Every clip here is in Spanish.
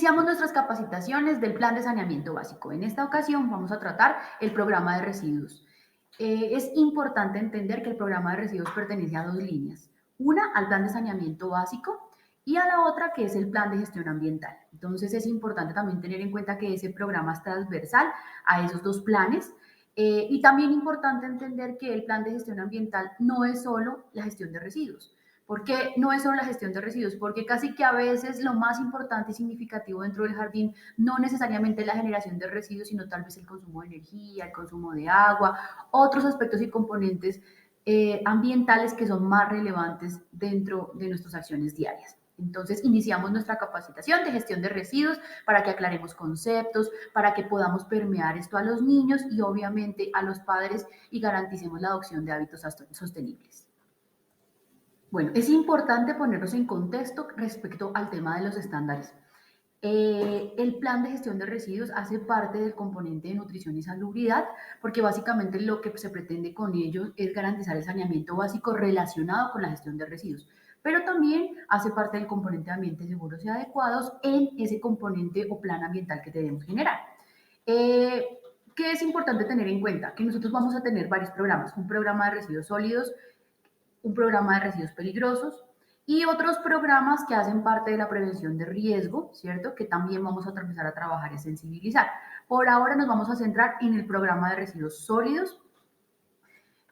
Iniciamos nuestras capacitaciones del Plan de Saneamiento Básico. En esta ocasión vamos a tratar el programa de residuos. Es importante entender que el programa de residuos pertenece a dos líneas. Una al Plan de Saneamiento Básico y a la otra que es el Plan de Gestión Ambiental. Entonces es importante también tener en cuenta que ese programa es transversal a esos dos planes. Y también importante entender que el Plan de Gestión Ambiental no es solo la gestión de residuos. ¿Por qué no es solo la gestión de residuos? Porque casi que a veces lo más importante y significativo dentro del jardín no necesariamente es la generación de residuos, sino tal vez el consumo de energía, el consumo de agua, otros aspectos y componentes ambientales que son más relevantes dentro de nuestras acciones diarias. Entonces, iniciamos nuestra capacitación de gestión de residuos para que aclaremos conceptos, para que podamos permear esto a los niños y obviamente a los padres y garanticemos la adopción de hábitos sostenibles. Bueno, es importante ponernos en contexto respecto al tema de los estándares. El plan de gestión de residuos hace parte del componente de nutrición y salubridad, porque básicamente lo que se pretende con ello es garantizar el saneamiento básico relacionado con la gestión de residuos, pero también hace parte del componente de ambientes seguros y adecuados en ese componente o plan ambiental que debemos generar. ¿Qué es importante tener en cuenta? Que nosotros vamos a tener varios programas, un programa de residuos sólidos, un programa de residuos peligrosos y otros programas que hacen parte de la prevención de riesgo, ¿cierto? Que también vamos a empezar a trabajar y sensibilizar. Por ahora nos vamos a centrar en el programa de residuos sólidos,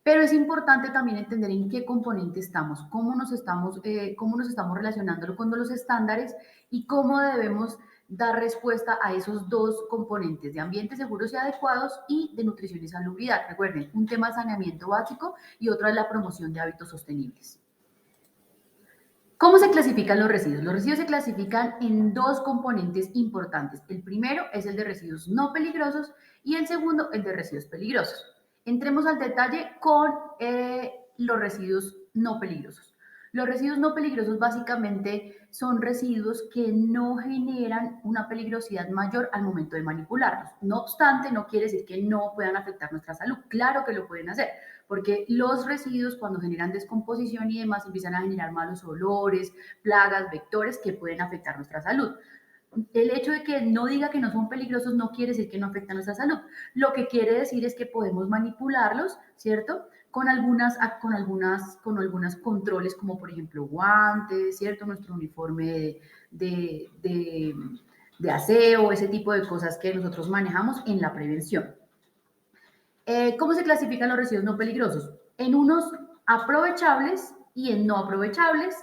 pero es importante también entender en qué componente estamos, cómo nos estamos relacionando con los estándares y cómo debemos dar respuesta a esos dos componentes de ambientes seguros y adecuados y de nutrición y salubridad. Recuerden, un tema de saneamiento básico y otro es la promoción de hábitos sostenibles. ¿Cómo se clasifican los residuos? Los residuos se clasifican en dos componentes importantes. El primero es el de residuos no peligrosos y el segundo el de residuos peligrosos. Entremos al detalle con los residuos no peligrosos. Los residuos no peligrosos básicamente son residuos que no generan una peligrosidad mayor al momento de manipularlos. No obstante, no quiere decir que no puedan afectar nuestra salud. Claro que lo pueden hacer, porque los residuos cuando generan descomposición y demás empiezan a generar malos olores, plagas, vectores que pueden afectar nuestra salud. El hecho de que no diga que no son peligrosos no quiere decir que no afectan nuestra salud. Lo que quiere decir es que podemos manipularlos, ¿cierto? Con algunos controles, como por ejemplo guantes, ¿cierto? Nuestro uniforme de aseo, ese tipo de cosas que nosotros manejamos en la prevención. ¿Cómo se clasifican los residuos no peligrosos? En unos aprovechables y en no aprovechables.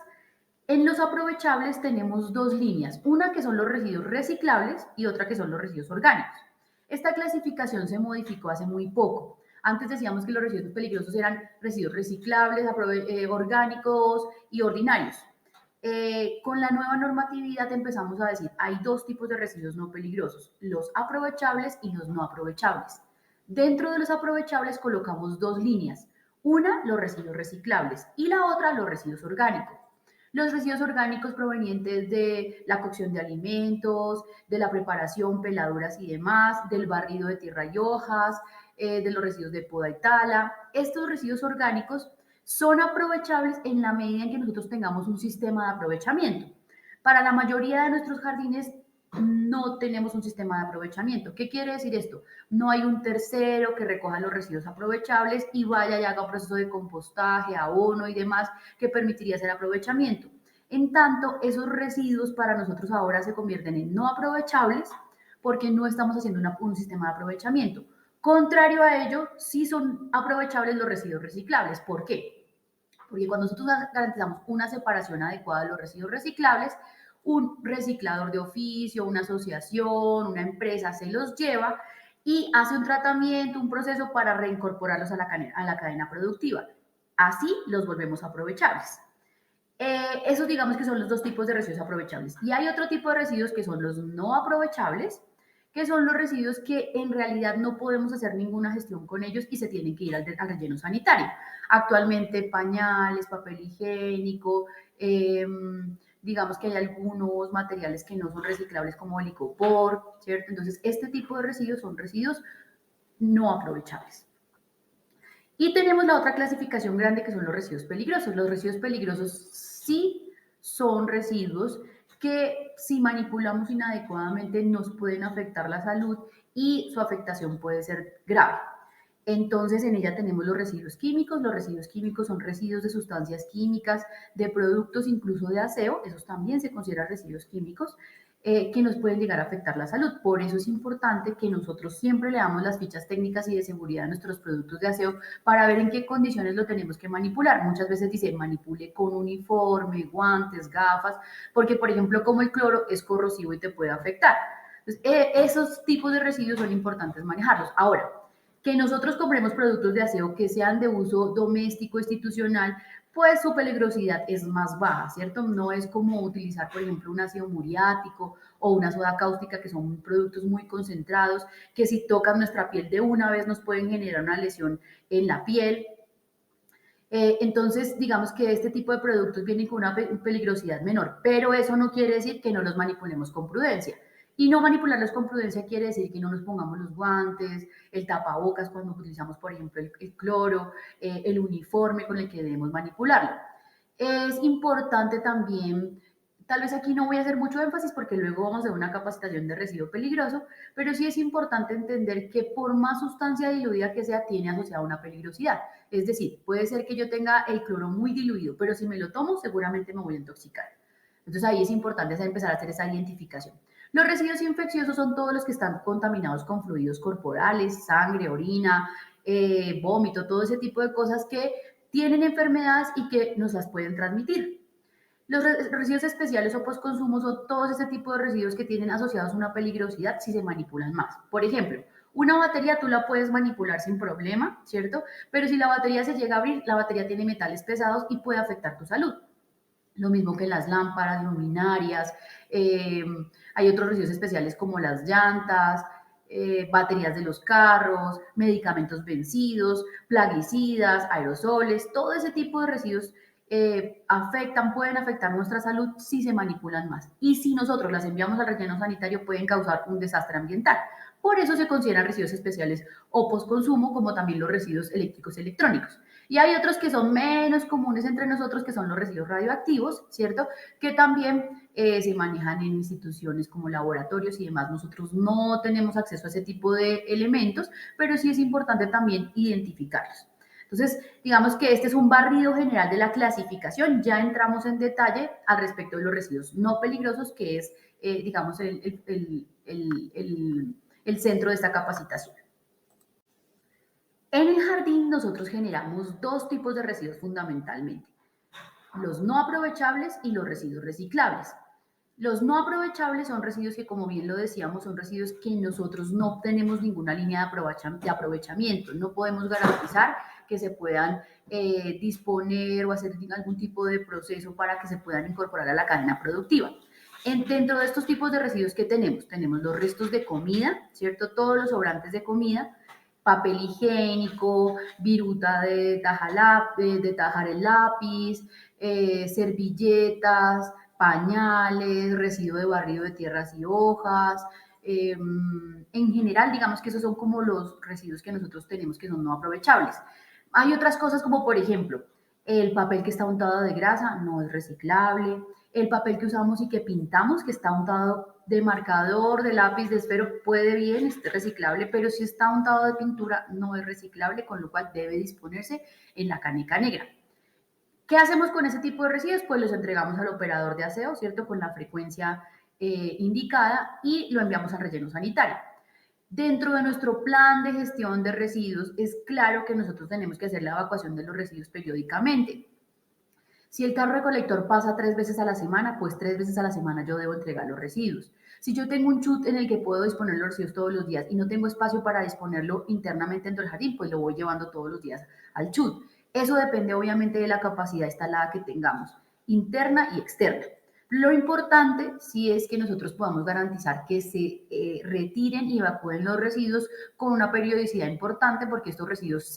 En los aprovechables tenemos dos líneas, una que son los residuos reciclables y otra que son los residuos orgánicos. Esta clasificación se modificó hace muy poco. Antes decíamos que los residuos peligrosos eran residuos reciclables, orgánicos y ordinarios. Con la nueva normatividad empezamos a decir, hay dos tipos de residuos no peligrosos, los aprovechables y los no aprovechables. Dentro de los aprovechables colocamos dos líneas, una los residuos reciclables y la otra los residuos orgánicos. Los residuos orgánicos provenientes de la cocción de alimentos, de la preparación, peladuras y demás, del barrido de tierra y hojas, de los residuos de poda y tala. Estos residuos orgánicos son aprovechables en la medida en que nosotros tengamos un sistema de aprovechamiento. Para la mayoría de nuestros jardines no tenemos un sistema de aprovechamiento. ¿Qué quiere decir esto? No hay un tercero que recoja los residuos aprovechables y vaya y haga un proceso de compostaje, abono y demás que permitiría hacer aprovechamiento. En tanto, esos residuos para nosotros ahora se convierten en no aprovechables porque no estamos haciendo un sistema de aprovechamiento. Contrario a ello, sí son aprovechables los residuos reciclables. ¿Por qué? Porque cuando nosotros garantizamos una separación adecuada de los residuos reciclables, un reciclador de oficio, una asociación, una empresa se los lleva y hace un tratamiento, un proceso para reincorporarlos a la cadena productiva. Así los volvemos aprovechables. Esos digamos que son los dos tipos de residuos aprovechables. Y hay otro tipo de residuos que son los no aprovechables, que son los residuos que en realidad no podemos hacer ninguna gestión con ellos y se tienen que ir al relleno sanitario. Actualmente pañales, papel higiénico, digamos que hay algunos materiales que no son reciclables como el icopor, ¿cierto? Entonces, este tipo de residuos son residuos no aprovechables. Y tenemos la otra clasificación grande que son los residuos peligrosos. Los residuos peligrosos sí son residuos que si manipulamos inadecuadamente nos pueden afectar la salud y su afectación puede ser grave. Entonces, en ella tenemos los residuos químicos. Los residuos químicos son residuos de sustancias químicas, de productos, incluso de aseo. Esos también se consideran residuos químicos que nos pueden llegar a afectar la salud. Por eso es importante que nosotros siempre leamos las fichas técnicas y de seguridad de nuestros productos de aseo para ver en qué condiciones lo tenemos que manipular. Muchas veces dice manipule con uniforme, guantes, gafas, porque, por ejemplo, como el cloro es corrosivo y te puede afectar. Entonces, esos tipos de residuos son importantes manejarlos. Ahora, que nosotros compremos productos de aseo que sean de uso doméstico, institucional, pues su peligrosidad es más baja, ¿cierto? No es como utilizar, por ejemplo, un ácido muriático o una soda cáustica, que son productos muy concentrados, que si tocan nuestra piel de una vez nos pueden generar una lesión en la piel. Entonces, digamos que este tipo de productos vienen con una peligrosidad menor, pero eso no quiere decir que no los manipulemos con prudencia. Y no manipularlos con prudencia quiere decir que no nos pongamos los guantes, el tapabocas cuando utilizamos, por ejemplo, el cloro, el uniforme con el que debemos manipularlo. Es importante también, tal vez aquí no voy a hacer mucho énfasis porque luego vamos a ver una capacitación de residuo peligroso, pero sí es importante entender que por más sustancia diluida que sea, tiene asociada una peligrosidad. Es decir, puede ser que yo tenga el cloro muy diluido, pero si me lo tomo, seguramente me voy a intoxicar. Entonces ahí es importante empezar a hacer esa identificación. Los residuos infecciosos son todos los que están contaminados con fluidos corporales, sangre, orina, vómito, todo ese tipo de cosas que tienen enfermedades y que nos las pueden transmitir. Los residuos especiales o postconsumo son todos ese tipo de residuos que tienen asociados una peligrosidad si se manipulan más. Por ejemplo, una batería tú la puedes manipular sin problema, ¿cierto? Pero si la batería se llega a abrir, la batería tiene metales pesados y puede afectar tu salud. Lo mismo que las lámparas, luminarias, hay otros residuos especiales como las llantas, baterías de los carros, medicamentos vencidos, plaguicidas, aerosoles, todo ese tipo de residuos pueden afectar nuestra salud si se manipulan más. Y si nosotros las enviamos al relleno sanitario pueden causar un desastre ambiental. Por eso se consideran residuos especiales o postconsumo, como también los residuos eléctricos y electrónicos. Y hay otros que son menos comunes entre nosotros, que son los residuos radioactivos, ¿cierto? Que también se manejan en instituciones como laboratorios y demás. Nosotros no tenemos acceso a ese tipo de elementos, pero sí es importante también identificarlos. Entonces, digamos que este es un barrido general de la clasificación. Ya entramos en detalle al respecto de los residuos no peligrosos, que es, digamos, el centro de esta capacitación. En el jardín nosotros generamos dos tipos de residuos fundamentalmente, los no aprovechables y los residuos reciclables. Los no aprovechables son residuos que, como bien lo decíamos, son residuos que nosotros no tenemos ninguna línea de aprovechamiento, no podemos garantizar que se puedan disponer o hacer algún tipo de proceso para que se puedan incorporar a la cadena productiva. Dentro de estos tipos de residuos que tenemos los restos de comida, ¿cierto? Todos los sobrantes de comida, papel higiénico, viruta de tajar el lápiz, servilletas, pañales, residuo de barrido de tierras y hojas. En general, digamos que esos son como los residuos que nosotros tenemos que son no aprovechables. Hay otras cosas como, por ejemplo, el papel que está untado de grasa no es reciclable, el papel que usamos y que pintamos, que está untado de marcador, de lápiz, de esfero, puede bien, es reciclable, pero si está untado de pintura no es reciclable, con lo cual debe disponerse en la caneca negra. ¿Qué hacemos con ese tipo de residuos? Pues los entregamos al operador de aseo, ¿cierto? Con la frecuencia indicada y lo enviamos al relleno sanitario. Dentro de nuestro plan de gestión de residuos, es claro que nosotros tenemos que hacer la evacuación de los residuos periódicamente. Si el carro recolector pasa 3 veces a la semana, pues 3 veces a la semana yo debo entregar los residuos. Si yo tengo un chute en el que puedo disponer los residuos todos los días y no tengo espacio para disponerlo internamente dentro del jardín, pues lo voy llevando todos los días al chute. Eso depende obviamente de la capacidad instalada que tengamos, interna y externa. Lo importante sí es que nosotros podamos garantizar que se retiren y evacúen los residuos con una periodicidad importante, porque estos residuos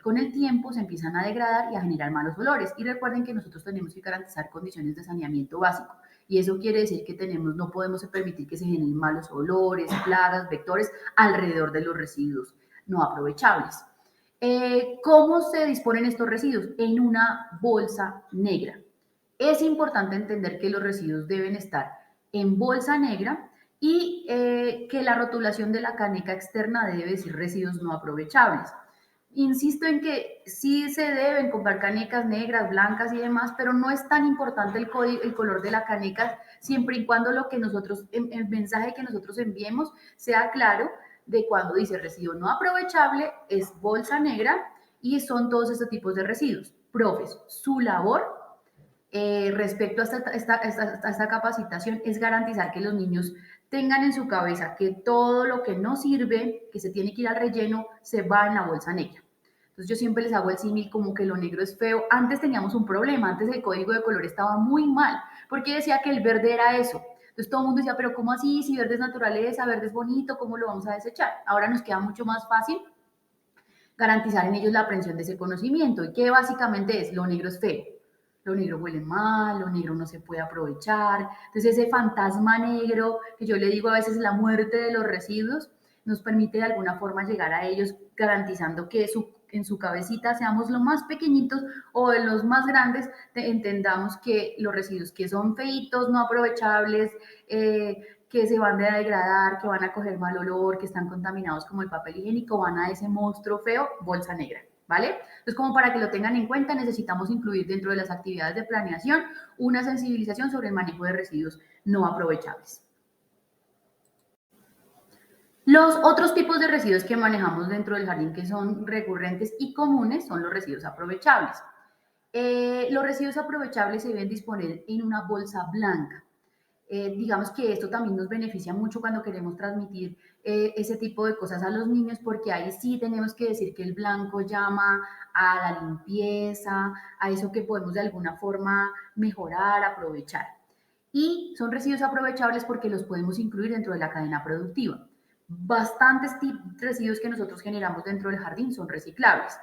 con el tiempo se empiezan a degradar y a generar malos olores. Y recuerden que nosotros tenemos que garantizar condiciones de saneamiento básico. Y eso quiere decir que no podemos permitir que se generen malos olores, plagas, vectores alrededor de los residuos no aprovechables. ¿Cómo se disponen estos residuos? En una bolsa negra. Es importante entender que los residuos deben estar en bolsa negra y que la rotulación de la caneca externa debe decir residuos no aprovechables. Insisto en que sí se deben comprar canecas negras, blancas y demás, pero no es tan importante el color de la caneca, siempre y cuando lo que nosotros, el mensaje que nosotros enviemos sea claro de cuando dice residuo no aprovechable, es bolsa negra y son todos estos tipos de residuos. Profes, su labor respecto a esta capacitación es garantizar que los niños tengan en su cabeza que todo lo que no sirve, que se tiene que ir al relleno, se va en la bolsa negra. Entonces yo siempre les hago el símil como que lo negro es feo. Antes teníamos un problema, antes el código de color estaba muy mal, porque decía que el verde era eso. Entonces todo el mundo decía, pero ¿cómo así? Si verde es naturaleza, verde es bonito, ¿cómo lo vamos a desechar? Ahora nos queda mucho más fácil garantizar en ellos la aprehensión de ese conocimiento. ¿Y qué básicamente es? Lo negro es feo. Lo negro huele mal, lo negro no se puede aprovechar. Entonces ese fantasma negro, que yo le digo a veces la muerte de los residuos, nos permite de alguna forma llegar a ellos garantizando que en su cabecita seamos los más pequeñitos o de los más grandes, entendamos que los residuos que son feitos, no aprovechables, que se van a degradar, que van a coger mal olor, que están contaminados como el papel higiénico, van a ese monstruo feo, bolsa negra, ¿vale? Entonces, como para que lo tengan en cuenta, necesitamos incluir dentro de las actividades de planeación una sensibilización sobre el manejo de residuos no aprovechables. Los otros tipos de residuos que manejamos dentro del jardín que son recurrentes y comunes son los residuos aprovechables. Los residuos aprovechables se deben disponer en una bolsa blanca. Digamos que esto también nos beneficia mucho cuando queremos transmitir ese tipo de cosas a los niños, porque ahí sí tenemos que decir que el blanco llama a la limpieza, a eso que podemos de alguna forma mejorar, aprovechar. Y son residuos aprovechables porque los podemos incluir dentro de la cadena productiva. Bastantes residuos que nosotros generamos dentro del jardín son reciclables.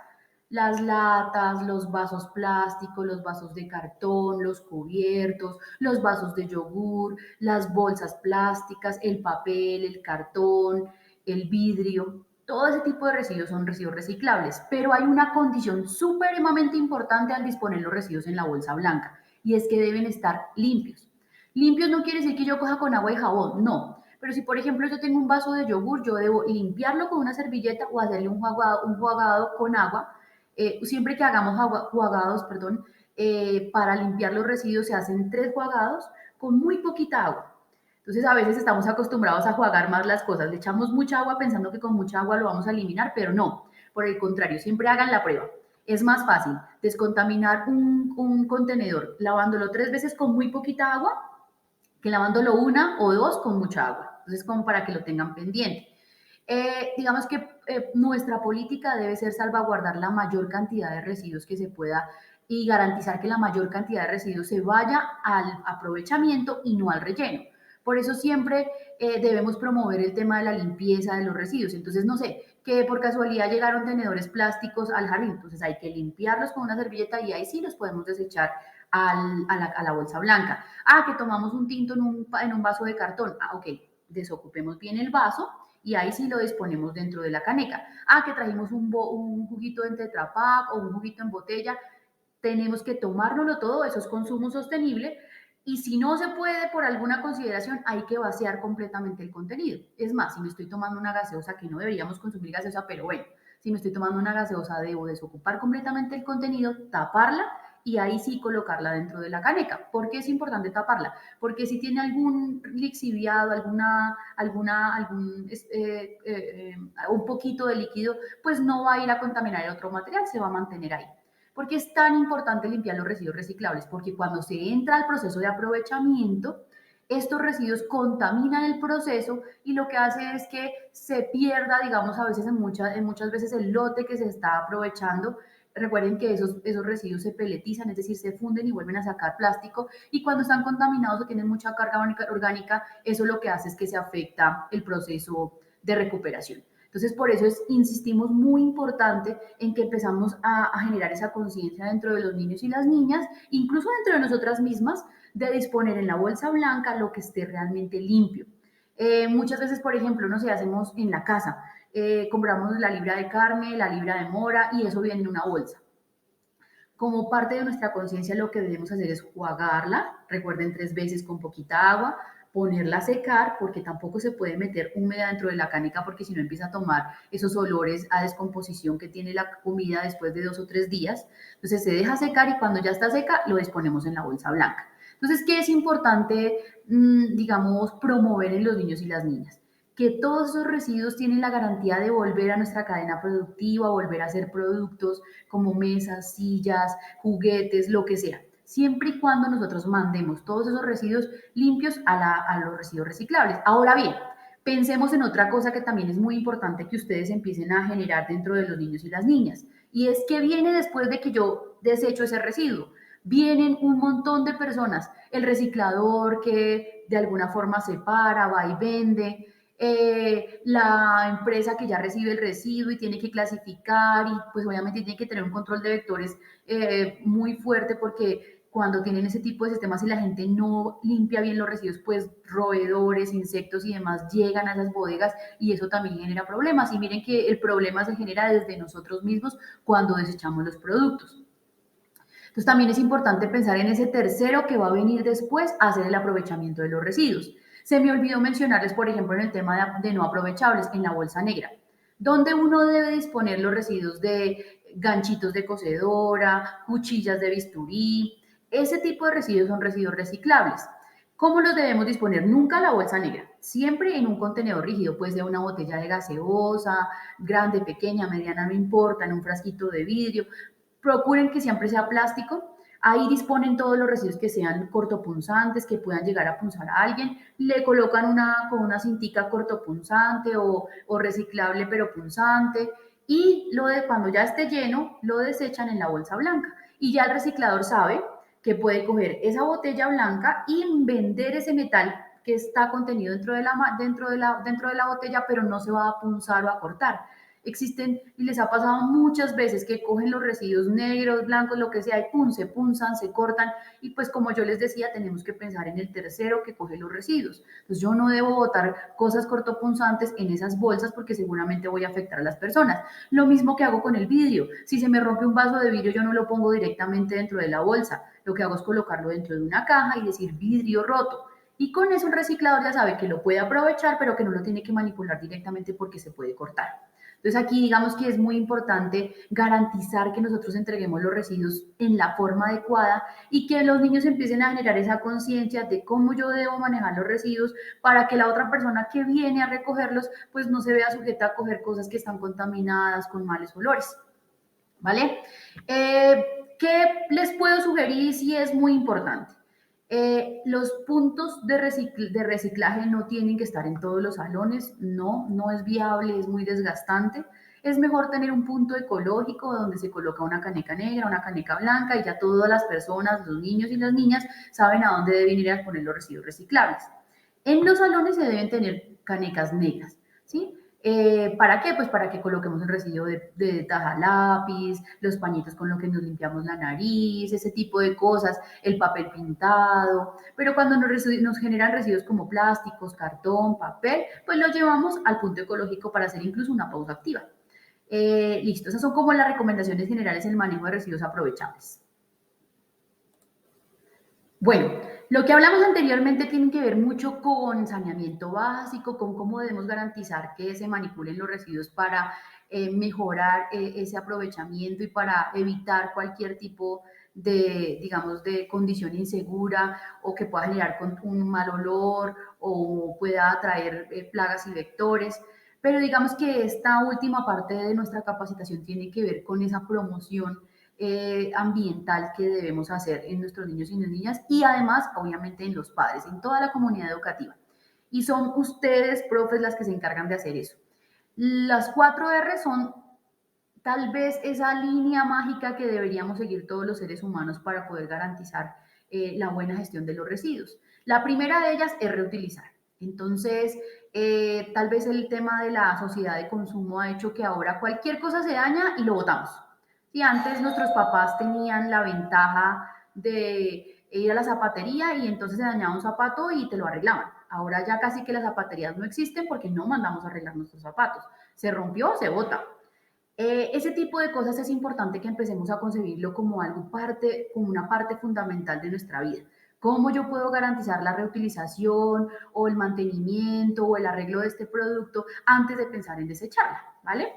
Las latas, los vasos plásticos, los vasos de cartón, los cubiertos, los vasos de yogur, las bolsas plásticas, el papel, el cartón, el vidrio. Todo ese tipo de residuos son residuos reciclables, pero hay una condición supremamente importante al disponer los residuos en la bolsa blanca y es que deben estar limpios. Limpios no quiere decir que yo coja con agua y jabón, no. Pero si, por ejemplo, yo tengo un vaso de yogur, yo debo limpiarlo con una servilleta o hacerle un jugado con agua. Siempre que hagamos jugados, perdón, para limpiar los residuos se hacen 3 jugados con muy poquita agua. Entonces a veces estamos acostumbrados a jugar más las cosas, le echamos mucha agua pensando que con mucha agua lo vamos a eliminar, pero no, por el contrario, siempre hagan la prueba. Es más fácil descontaminar un contenedor lavándolo 3 veces con muy poquita agua que lavándolo una o dos con mucha agua. Entonces, como para que lo tengan pendiente. Digamos que nuestra política debe ser salvaguardar la mayor cantidad de residuos que se pueda y garantizar que la mayor cantidad de residuos se vaya al aprovechamiento y no al relleno. Por eso siempre debemos promover el tema de la limpieza de los residuos. Entonces, no sé, que por casualidad llegaron tenedores plásticos al jardín, entonces hay que limpiarlos con una servilleta y ahí sí los podemos desechar a la bolsa blanca. Ah, que tomamos un tinto en un vaso de cartón. Ah, ok, desocupemos bien el vaso y ahí sí lo disponemos dentro de la caneca. Ah, que trajimos un juguito en Tetra Pak o un juguito en botella. Tenemos que tomárnoslo todo, eso es consumo sostenible. Y si no se puede por alguna consideración, hay que vaciar completamente el contenido. Es más, si me estoy tomando una gaseosa, que no deberíamos consumir gaseosa, pero bueno, si me estoy tomando una gaseosa, debo desocupar completamente el contenido, taparla y ahí sí colocarla dentro de la caneca. ¿Por qué es importante taparla? Porque si tiene algún lixiviado, un poquito de líquido, pues no va a ir a contaminar el otro material, se va a mantener ahí. ¿Por qué es tan importante limpiar los residuos reciclables? Porque cuando se entra al proceso de aprovechamiento, estos residuos contaminan el proceso y lo que hace es que se pierda, digamos, a veces muchas veces el lote que se está aprovechando. Recuerden que esos residuos se peletizan, es decir, se funden y vuelven a sacar plástico y cuando están contaminados o tienen mucha carga orgánica, eso lo que hace es que se afecta el proceso de recuperación. Entonces, por eso insistimos muy importante en que empezamos a generar esa conciencia dentro de los niños y las niñas, incluso dentro de nosotras mismas, de disponer en la bolsa blanca lo que esté realmente limpio. Muchas veces, por ejemplo, no sé, hacemos en la casa, compramos la libra de carne, la libra de mora y eso viene en una bolsa. Como parte de nuestra conciencia, lo que debemos hacer es jugarla, recuerden 3 veces con poquita agua, ponerla a secar, porque tampoco se puede meter húmeda dentro de la caneca, porque si no empieza a tomar esos olores a descomposición que tiene la comida después de 2 o 3 días. Entonces se deja secar y cuando ya está seca, lo disponemos en la bolsa blanca. Entonces, ¿qué es importante, digamos, promover en los niños y las niñas? Que todos esos residuos tienen la garantía de volver a nuestra cadena productiva, volver a ser productos como mesas, sillas, juguetes, lo que sea, siempre y cuando nosotros mandemos todos esos residuos limpios a los residuos reciclables. Ahora bien, pensemos en otra cosa que también es muy importante que ustedes empiecen a generar dentro de los niños y las niñas, y es que viene después de que yo desecho ese residuo. Vienen un montón de personas, el reciclador que de alguna forma separa, va y vende, la empresa que ya recibe el residuo y tiene que clasificar y pues obviamente tiene que tener un control de vectores muy fuerte porque cuando tienen ese tipo de sistemas y la gente no limpia bien los residuos, pues roedores, insectos y demás llegan a esas bodegas y eso también genera problemas. Y miren que el problema se genera desde nosotros mismos cuando desechamos los productos. Entonces también es importante pensar en ese tercero que va a venir después a hacer el aprovechamiento de los residuos. Se me olvidó mencionarles, por ejemplo, en el tema de no aprovechables, en la bolsa negra, donde uno debe disponer los residuos de ganchitos de cocedora, cuchillas de bisturí. Ese tipo de residuos son residuos reciclables. ¿Cómo los debemos disponer? Nunca la bolsa negra, siempre en un contenedor rígido, puede ser una botella de gaseosa, grande, pequeña, mediana, no importa, en un frasquito de vidrio. Procuren que siempre sea plástico. Ahí disponen todos los residuos que sean cortopunzantes, que puedan llegar a punzar a alguien. Le colocan con una cintica cortopunzante o reciclable pero punzante. Y cuando ya esté lleno, lo desechan en la bolsa blanca. Y ya el reciclador sabe que puede coger esa botella blanca y vender ese metal que está contenido dentro de la botella, pero no se va a punzar o a cortar. Existen, y les ha pasado muchas veces que cogen los residuos negros, blancos, lo que sea, y pum, se punzan, se cortan, y pues como yo les decía, tenemos que pensar en el tercero que coge los residuos. Entonces yo no debo botar cosas cortopunzantes en esas bolsas porque seguramente voy a afectar a las personas. Lo mismo que hago con el vidrio. Si se me rompe un vaso de vidrio, yo no lo pongo directamente dentro de la bolsa. Lo que hago es colocarlo dentro de una caja y decir vidrio roto. Y con eso el reciclador ya sabe que lo puede aprovechar, pero que no lo tiene que manipular directamente porque se puede cortar. Entonces aquí digamos que es muy importante garantizar que nosotros entreguemos los residuos en la forma adecuada y que los niños empiecen a generar esa conciencia de cómo yo debo manejar los residuos para que la otra persona que viene a recogerlos pues no se vea sujeta a coger cosas que están contaminadas con malos olores. ¿Vale? ¿Qué les puedo sugerir si es muy importante? Los puntos de reciclaje no tienen que estar en todos los salones, no es viable, es muy desgastante. Es mejor tener un punto ecológico donde se coloca una caneca negra, una caneca blanca y ya todas las personas, los niños y las niñas saben a dónde deben ir a poner los residuos reciclables. En los salones se deben tener canecas negras, ¿sí? ¿Para qué? Pues para que coloquemos el residuo de taja lápiz, los pañitos con los que nos limpiamos la nariz, ese tipo de cosas, el papel pintado, pero cuando nos generan residuos como plásticos, cartón, papel, pues los llevamos al punto ecológico para hacer incluso una pausa activa. Listo, esas son como las recomendaciones generales en el manejo de residuos aprovechables. Bueno, lo que hablamos anteriormente tiene que ver mucho con saneamiento básico, con cómo debemos garantizar que se manipulen los residuos para mejorar ese aprovechamiento y para evitar cualquier tipo de, digamos, de condición insegura o que pueda generar un mal olor o pueda atraer plagas y vectores. Pero digamos que esta última parte de nuestra capacitación tiene que ver con esa promoción ambiental que debemos hacer en nuestros niños y niñas y además, obviamente, en los padres, en toda la comunidad educativa. Y son ustedes, profes, las que se encargan de hacer eso. Las 4R son tal vez esa línea mágica que deberíamos seguir todos los seres humanos para poder garantizar la buena gestión de los residuos. La primera de ellas es reutilizar. Entonces, tal vez el tema de la sociedad de consumo ha hecho que ahora cualquier cosa se daña y lo botamos. Si antes nuestros papás tenían la ventaja de ir a la zapatería y entonces se dañaba un zapato y te lo arreglaban. Ahora ya casi que las zapaterías no existen porque no mandamos a arreglar nuestros zapatos. Se rompió, se bota. Ese tipo de cosas es importante que empecemos a concebirlo como algo parte, como una parte fundamental de nuestra vida. ¿Cómo yo puedo garantizar la reutilización o el mantenimiento o el arreglo de este producto antes de pensar en desecharla? ¿Vale?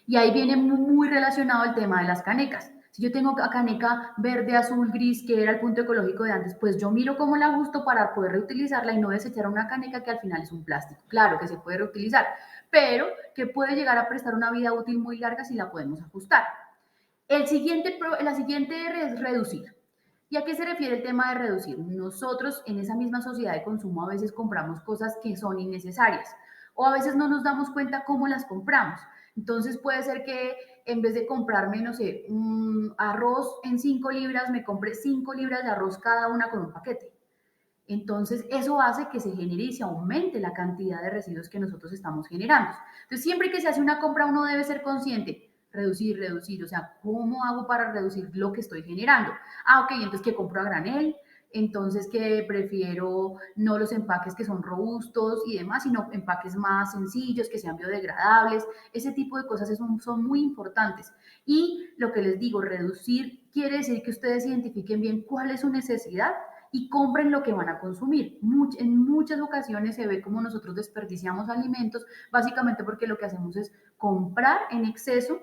Y ahí viene muy relacionado el tema de las canecas. Si yo tengo caneca verde, azul, gris, que era el punto ecológico de antes, pues yo miro cómo la ajusto para poder reutilizarla y no desechar una caneca que al final es un plástico. Claro que se puede reutilizar, pero que puede llegar a prestar una vida útil muy larga si la podemos ajustar. La siguiente es reducir. ¿Y a qué se refiere el tema de reducir? Nosotros en esa misma sociedad de consumo a veces compramos cosas que son innecesarias o a veces no nos damos cuenta cómo las compramos. Entonces puede ser que en vez de comprarme, no sé, un arroz en 5 libras, me compre 5 libras de arroz cada una con un paquete. Entonces, eso hace que se genere y se aumente la cantidad de residuos que nosotros estamos generando. Entonces, siempre que se hace una compra, uno debe ser consciente, reducir, reducir, o sea, ¿cómo hago para reducir lo que estoy generando? Ah, ok, entonces que compro a granel, entonces que prefiero no los empaques que son robustos y demás, sino empaques más sencillos, que sean biodegradables, ese tipo de cosas son muy importantes. Y lo que les digo, reducir quiere decir que ustedes identifiquen bien cuál es su necesidad y compren lo que van a consumir. En muchas ocasiones se ve como nosotros desperdiciamos alimentos, básicamente porque lo que hacemos es comprar en exceso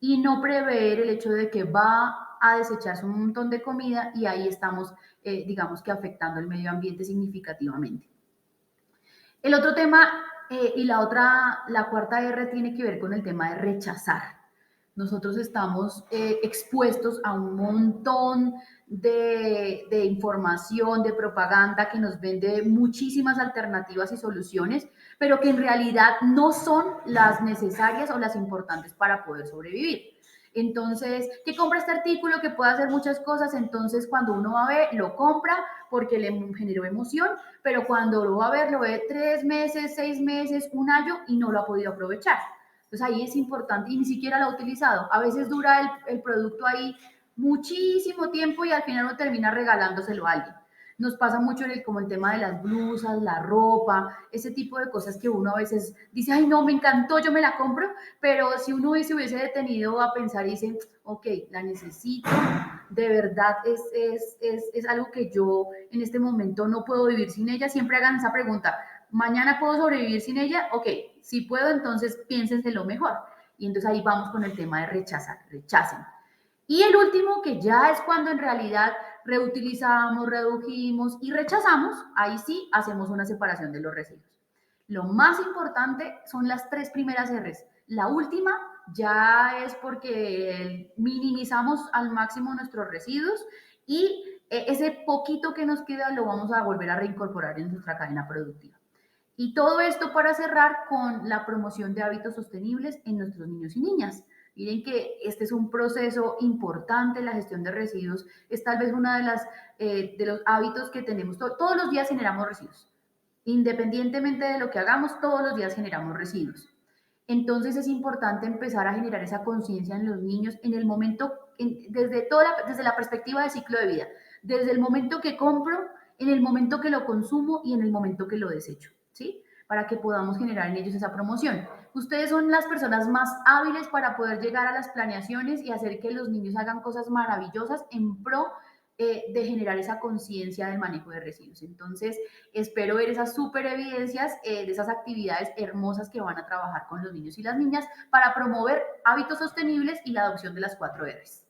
y no prever el hecho de que va a desecharse un montón de comida y ahí estamos, digamos que afectando el medio ambiente significativamente. El otro tema la cuarta R tiene que ver con el tema de rechazar. Nosotros estamos expuestos a un montón de información, de propaganda que nos vende muchísimas alternativas y soluciones, pero que en realidad no son las necesarias o las importantes para poder sobrevivir. Entonces, que compra este artículo que puede hacer muchas cosas, entonces cuando uno va a ver, lo compra porque le generó emoción, pero cuando lo va a ver, lo ve 3 meses, 6 meses, un año y no lo ha podido aprovechar. Entonces ahí es importante y ni siquiera lo ha utilizado. A veces dura el producto ahí muchísimo tiempo y al final uno termina regalándoselo a alguien. Nos pasa mucho como el tema de las blusas, la ropa, ese tipo de cosas que uno a veces dice, ay no, me encantó, yo me la compro, pero si uno se hubiese detenido a pensar y dice, ok, la necesito, de verdad es algo que yo en este momento no puedo vivir sin ella, siempre hagan esa pregunta, ¿mañana puedo sobrevivir sin ella? Ok, si puedo, entonces piénsense lo mejor. Y entonces ahí vamos con el tema de rechazar, rechacen. Y el último, que ya es cuando en realidad reutilizamos, redujimos y rechazamos, ahí sí hacemos una separación de los residuos. Lo más importante son las 3 primeras R's. La última ya es porque minimizamos al máximo nuestros residuos y ese poquito que nos queda lo vamos a volver a reincorporar en nuestra cadena productiva. Y todo esto para cerrar con la promoción de hábitos sostenibles en nuestros niños y niñas. Miren que este es un proceso importante, la gestión de residuos es tal vez una de los hábitos que tenemos. Todos los días generamos residuos. Independientemente de lo que hagamos, todos los días generamos residuos. Entonces es importante empezar a generar esa conciencia en los niños en el momento, desde la perspectiva de ciclo de vida, desde el momento que compro, en el momento que lo consumo y en el momento que lo desecho, ¿sí? Para que podamos generar en ellos esa promoción. Ustedes son las personas más hábiles para poder llegar a las planeaciones y hacer que los niños hagan cosas maravillosas en pro de generar esa conciencia del manejo de residuos. Entonces, espero ver esas super evidencias de esas actividades hermosas que van a trabajar con los niños y las niñas para promover hábitos sostenibles y la adopción de las 4 R's.